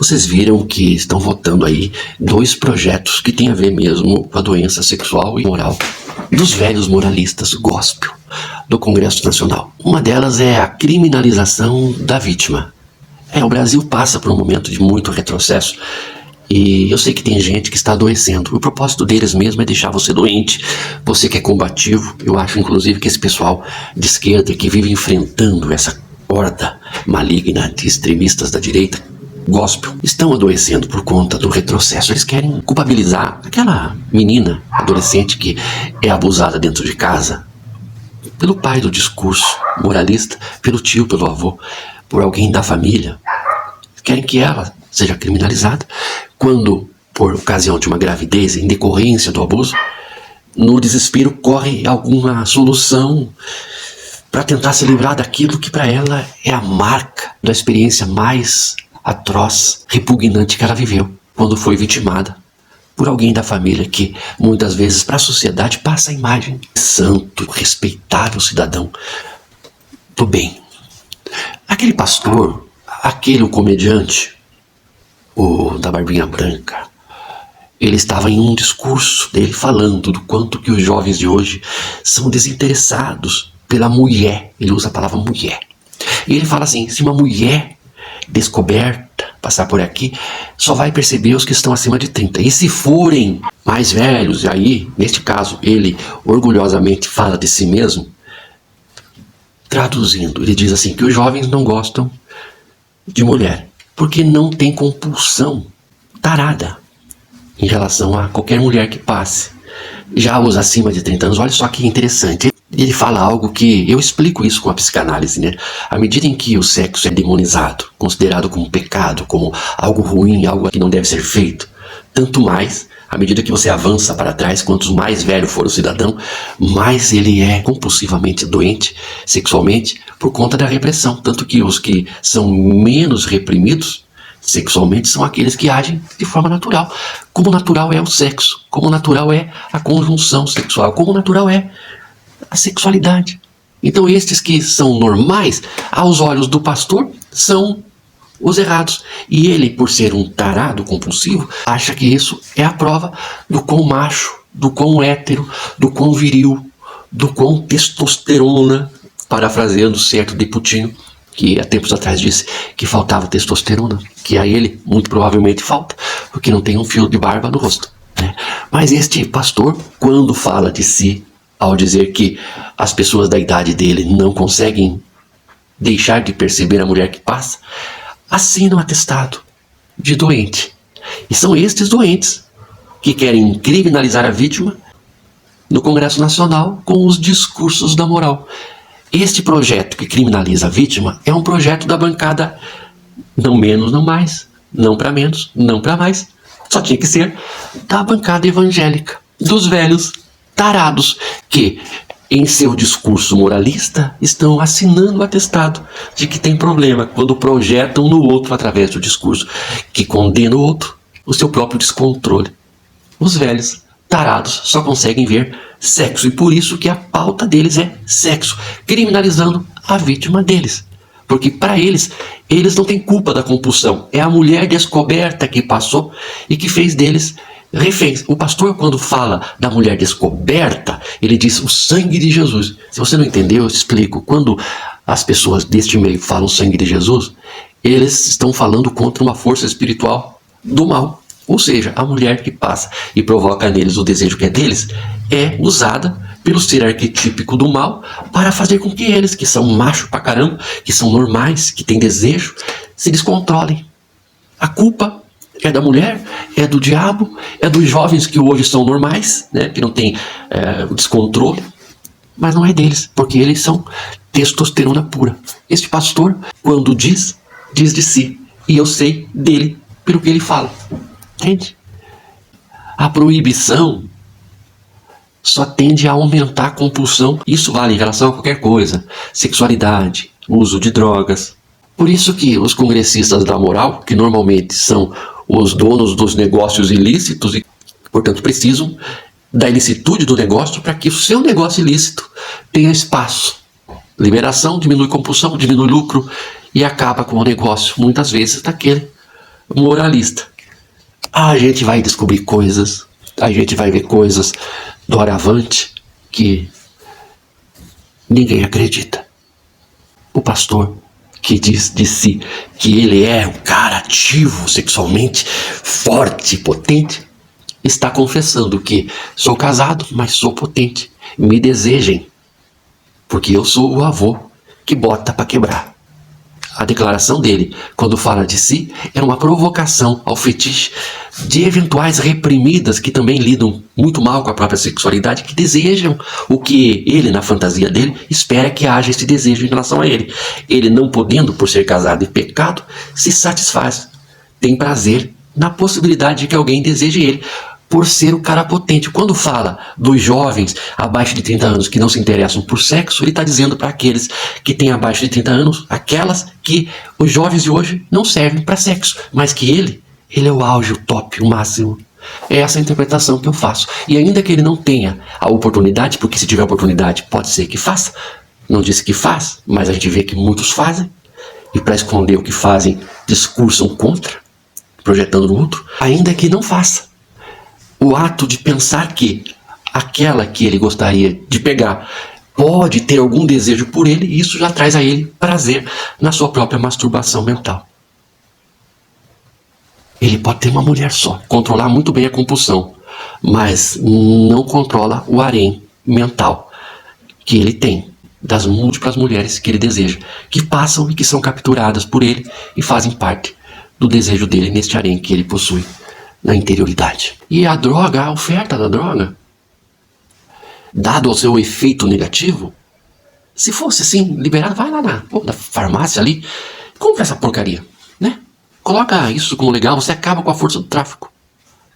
Vocês viram que estão votando aí 2 projetos que têm a ver mesmo com a doença sexual e moral dos velhos moralistas gospel do Congresso Nacional. Uma delas é a criminalização da vítima. O Brasil passa por um momento de muito retrocesso e eu sei que tem gente que está adoecendo. O propósito deles mesmo é deixar você doente, você que é combativo. Eu acho inclusive que esse pessoal de esquerda que vive enfrentando essa horda maligna de extremistas da direita gospel estão adoecendo por conta do retrocesso. Eles querem culpabilizar aquela menina adolescente que é abusada dentro de casa pelo pai do discurso moralista, pelo tio, pelo avô, por alguém da família. Querem que ela seja criminalizada quando, por ocasião de uma gravidez em decorrência do abuso, no desespero corre alguma solução para tentar se livrar daquilo que para ela é a marca da experiência mais atroz, repugnante que ela viveu quando foi vitimada por alguém da família que muitas vezes para a sociedade passa a imagem de santo, respeitável cidadão do bem. Aquele pastor, aquele comediante, o da barbinha branca, ele estava em um discurso dele falando do quanto que os jovens de hoje são desinteressados pela mulher. Ele usa a palavra mulher. E ele fala assim, se uma mulher descoberta passar por aqui, só vai perceber os que estão acima de 30. E se forem mais velhos, e aí, neste caso, ele orgulhosamente fala de si mesmo, traduzindo, ele diz assim, que os jovens não gostam de mulher, porque não tem compulsão tarada em relação a qualquer mulher que passe. Já os acima de 30 anos, olha só que interessante, ele fala algo que eu explico isso com a psicanálise, né? À medida em que o sexo é demonizado, considerado como um pecado, como algo ruim, algo que não deve ser feito, tanto mais, à medida que você avança para trás, quanto mais velho for o cidadão, mais ele é compulsivamente doente sexualmente por conta da repressão. Tanto que os que são menos reprimidos sexualmente são aqueles que agem de forma natural. Como natural é o sexo, como natural é a conjunção sexual, como natural é a sexualidade. Então estes que são normais, aos olhos do pastor, são os errados. E ele, por ser um tarado compulsivo, acha que isso é a prova do quão macho, do quão hétero, do quão viril, do quão testosterona, parafraseando certo deputinho, que há tempos atrás disse que faltava testosterona, que a ele muito provavelmente falta, porque não tem um fio de barba no rosto, né? Mas este pastor, quando fala de si, ao dizer que as pessoas da idade dele não conseguem deixar de perceber a mulher que passa, assina um atestado de doente. E são estes doentes que querem criminalizar a vítima no Congresso Nacional com os discursos da moral. Este projeto que criminaliza a vítima é um projeto da bancada não menos, não mais, não para menos, não para mais, só tinha que ser da bancada evangélica, dos velhos tarados que, em seu discurso moralista, estão assinando o atestado de que tem problema quando projetam no outro, através do discurso que condena o outro, o seu próprio descontrole. Os velhos tarados só conseguem ver sexo, e por isso que a pauta deles é sexo, criminalizando a vítima deles. Porque para eles não têm culpa da compulsão. É a mulher descoberta que passou e que fez deles reféns. O pastor, quando fala da mulher descoberta, ele diz o sangue de Jesus. Se você não entendeu, eu explico. Quando as pessoas deste meio falam sangue de Jesus, eles estão falando contra uma força espiritual do mal. Ou seja, a mulher que passa e provoca neles o desejo que é deles, é usada pelo ser arquetípico do mal para fazer com que eles, que são macho pra caramba, que são normais, que têm desejo, se descontrolem. A culpa é da mulher, é do diabo, é dos jovens que hoje são normais, né, que não têm o descontrole, mas não é deles, porque eles são testosterona pura. Este pastor, quando diz de si, e eu sei dele pelo que ele fala. Entende? A proibição só tende a aumentar a compulsão. Isso vale em relação a qualquer coisa. Sexualidade, uso de drogas. Por isso que os congressistas da moral, que normalmente são os donos dos negócios ilícitos e, portanto, precisam da ilicitude do negócio para que o seu negócio ilícito tenha espaço. Liberação diminui compulsão, diminui lucro e acaba com o negócio, muitas vezes, daquele moralista. A gente vai descobrir coisas, a gente vai ver coisas doravante que ninguém acredita. O pastor que diz de si que ele é um cara ativo sexualmente, forte, potente, está confessando que sou casado, mas sou potente. Me desejem, porque eu sou o avô que bota para quebrar. A declaração dele, quando fala de si, é uma provocação ao fetiche de eventuais reprimidas que também lidam muito mal com a própria sexualidade, que desejam o que ele, na fantasia dele, espera que haja esse desejo em relação a ele. Ele, não podendo, por ser casado e pecado, se satisfaz. Tem prazer na possibilidade de que alguém deseje ele, por ser o cara potente. Quando fala dos jovens abaixo de 30 anos que não se interessam por sexo, ele está dizendo para aqueles que têm abaixo de 30 anos, aquelas que os jovens de hoje não servem para sexo, mas que ele é o auge, o top, o máximo. É essa a interpretação que eu faço. E ainda que ele não tenha a oportunidade, porque se tiver oportunidade pode ser que faça, não disse que faz, mas a gente vê que muitos fazem, e para esconder o que fazem, discursam contra, projetando no outro, ainda que não faça. O ato de pensar que aquela que ele gostaria de pegar pode ter algum desejo por ele, isso já traz a ele prazer na sua própria masturbação mental. Ele pode ter uma mulher só, controlar muito bem a compulsão, mas não controla o harém mental que ele tem, das múltiplas mulheres que ele deseja, que passam e que são capturadas por ele e fazem parte do desejo dele neste harém que ele possui na interioridade. E a droga, a oferta da droga, dado o seu efeito negativo, se fosse assim, liberado, vai lá na farmácia ali, compra essa porcaria, né? Coloca isso como legal, você acaba com a força do tráfico.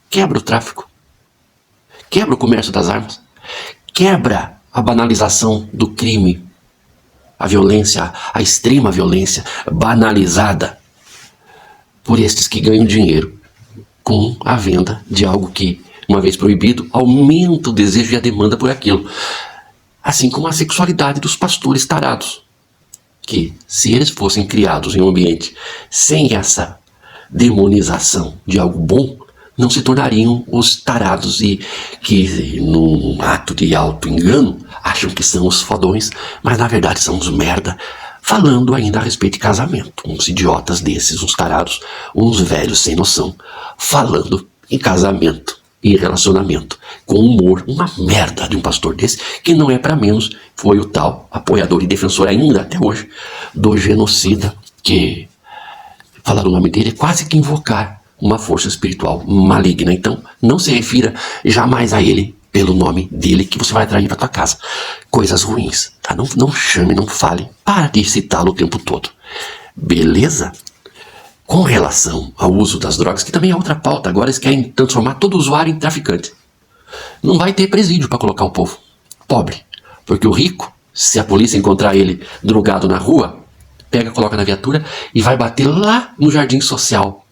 Quebra o tráfico. Quebra o comércio das armas. Quebra a banalização do crime. A violência, a extrema violência banalizada por estes que ganham dinheiro com a venda de algo que, uma vez proibido, aumenta o desejo e a demanda por aquilo. Assim como a sexualidade dos pastores tarados, que, se eles fossem criados em um ambiente sem essa demonização de algo bom, não se tornariam os tarados e que, num ato de auto-engano, acham que são os fodões, mas na verdade são uns merda, falando ainda a respeito de casamento. Uns idiotas desses, uns tarados, uns velhos sem noção, falando em casamento e relacionamento, com humor, uma merda de um pastor desse, que não é para menos, foi o tal apoiador e defensor ainda até hoje do genocida, que falar o nome dele é quase que invocar uma força espiritual maligna. Então não se refira jamais a ele pelo nome dele, que você vai atrair para tua casa coisas ruins, tá? Não chame, não fale, para de citá-lo o tempo todo, beleza? Com relação ao uso das drogas, que também é outra pauta, agora eles querem transformar todo usuário em traficante. Não vai ter presídio para colocar o povo pobre, porque o rico, se a polícia encontrar ele drogado na rua, pega, coloca na viatura e vai bater lá no jardim social,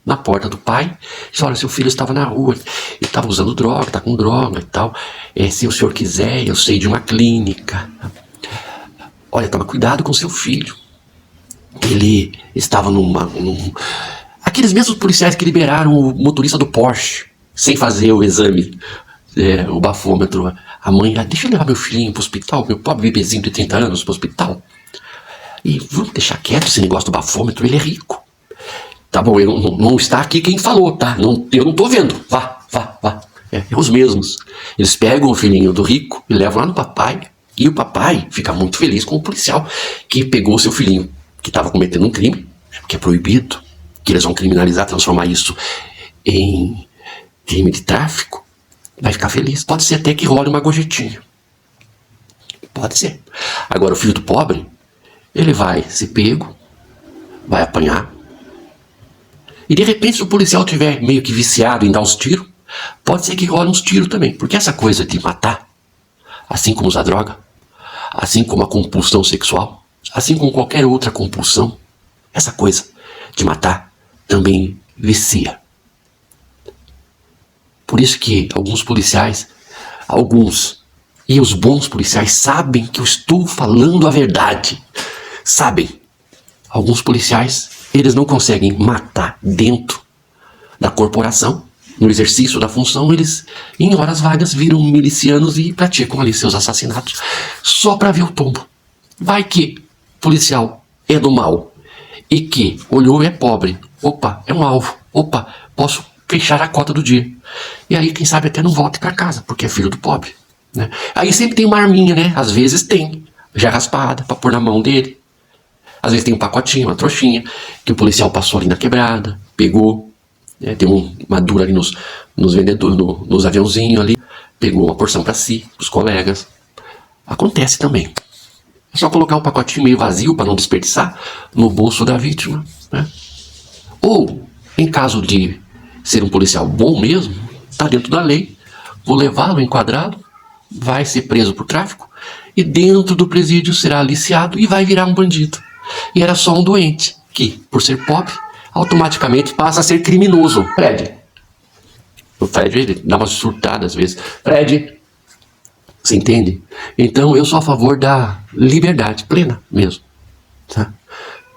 na porta do pai, e diz: olha, seu filho estava na rua, ele estava usando droga, está com droga e tal, se o senhor quiser, eu sei de uma clínica, olha, toma cuidado com seu filho, ele estava aqueles mesmos policiais que liberaram o motorista do Porsche, sem fazer o exame, o bafômetro, a mãe, deixa eu levar meu filhinho para o hospital, meu pobre bebezinho de 30 anos para o hospital, e vamos deixar quieto esse negócio do bafômetro, ele é rico. Tá bom, não está aqui quem falou, tá? Eu não tô vendo. Vá. É os mesmos. Eles pegam o filhinho do rico e levam lá no papai. E o papai fica muito feliz com o policial que pegou o seu filhinho, que estava cometendo um crime, que é proibido, que eles vão criminalizar, transformar isso em crime de tráfico. Vai ficar feliz. Pode ser até que role uma gorjetinha. Pode ser. Agora, o filho do pobre, ele vai ser pego, vai apanhar. E de repente, se o policial estiver meio que viciado em dar uns tiros, pode ser que role uns tiros também. Porque essa coisa de matar, assim como usar droga, assim como a compulsão sexual, assim como qualquer outra compulsão, essa coisa de matar também vicia. Por isso que alguns policiais, e os bons policiais sabem que eu estou falando a verdade. Sabem. Alguns policiais eles não conseguem matar dentro da corporação, no exercício da função, eles em horas vagas viram milicianos e praticam ali seus assassinatos só para ver o tombo. Vai que policial é do mal e que olhou é pobre, opa, é um alvo, opa, posso fechar a cota do dia. E aí quem sabe até não volte para casa, porque é filho do pobre, né? Aí sempre tem uma arminha, né? Às vezes tem, já raspada, para pôr na mão dele. Às vezes tem um pacotinho, uma trouxinha, que o policial passou ali na quebrada, pegou, né? Tem uma dura ali nos vendedores, nos aviãozinhos ali, pegou uma porção para si, os colegas. Acontece também. É só colocar um pacotinho meio vazio para não desperdiçar no bolso da vítima, né? Ou, em caso de ser um policial bom mesmo, está dentro da lei, vou levá-lo enquadrado, vai ser preso por tráfico e dentro do presídio será aliciado e vai virar um bandido. E era só um doente que, por ser pobre, automaticamente passa a ser criminoso. Fred. O Fred, ele dá uma surtada às vezes. Fred. Você entende? Então eu sou a favor da liberdade plena mesmo. Tá?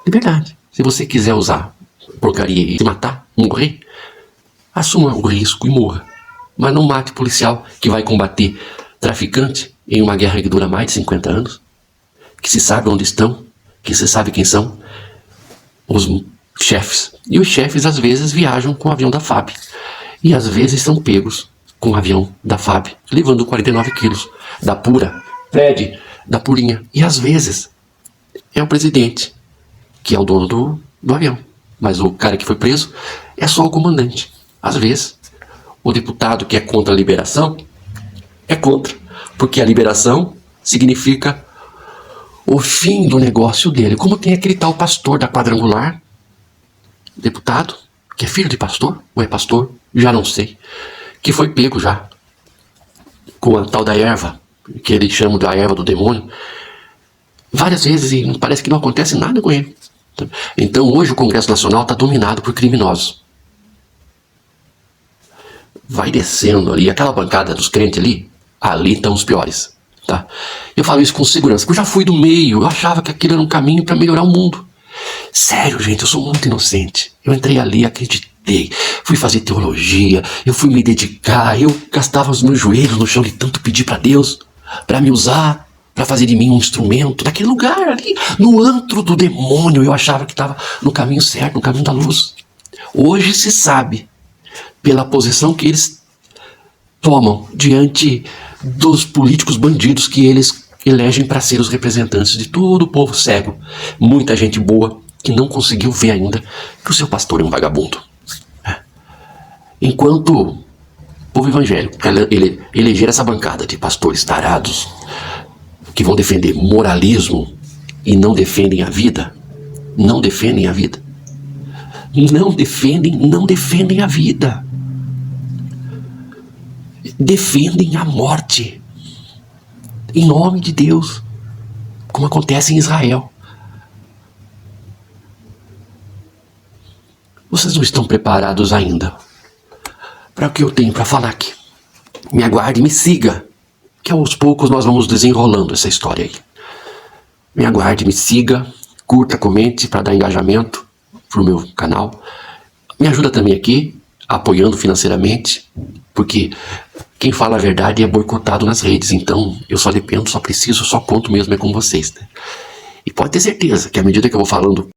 Liberdade. Se você quiser usar porcaria e se matar, morrer, assuma o risco e morra. Mas não mate policial que vai combater traficante em uma guerra que dura mais de 50 anos, que se sabe onde estão, que se sabe quem são os chefes. E os chefes às vezes viajam com o avião da FAB. E às vezes são pegos com o avião da FAB, levando 49 quilos da pura, Fred, da purinha. E às vezes é o presidente, que é o dono do avião. Mas o cara que foi preso é só o comandante. Às vezes, o deputado que é contra a liberação é contra, porque a liberação significa o fim do negócio dele. Como tem aquele tal pastor da quadrangular, deputado, que é filho de pastor, ou é pastor, já não sei, que foi pego já com a tal da erva, que eles chamam da erva do demônio, várias vezes e parece que não acontece nada com ele. Então hoje o Congresso Nacional está dominado por criminosos. Vai descendo ali, aquela bancada dos crentes ali estão os piores. Tá? Eu falo isso com segurança, porque eu já fui do meio, eu achava que aquilo era um caminho para melhorar o mundo. Sério, gente, eu sou muito inocente. Eu entrei ali, acreditei, fui fazer teologia, eu fui me dedicar, eu gastava os meus joelhos no chão de tanto pedir para Deus, para me usar, para fazer de mim um instrumento. Naquele lugar ali, no antro do demônio, eu achava que estava no caminho certo, no caminho da luz. Hoje se sabe, pela posição que eles tomam diante dos políticos bandidos que eles elegem para ser os representantes de todo o povo cego. Muita gente boa que não conseguiu ver ainda que o seu pastor é um vagabundo. Enquanto o povo evangélico eleger essa bancada de pastores tarados que vão defender moralismo e não defendem a vida, não defendem a vida, não defendem a vida, defendem a morte em nome de Deus, como acontece em Israel. Vocês não estão preparados ainda para o que eu tenho para falar aqui. Me aguarde, me siga, que aos poucos nós vamos desenrolando essa história aí. Me aguarde, me siga, curta, comente para dar engajamento pro meu canal. Me ajuda também aqui, apoiando financeiramente, porque quem fala a verdade é boicotado nas redes, então eu só dependo, só preciso, só conto mesmo é com vocês, né? E pode ter certeza que à medida que eu vou falando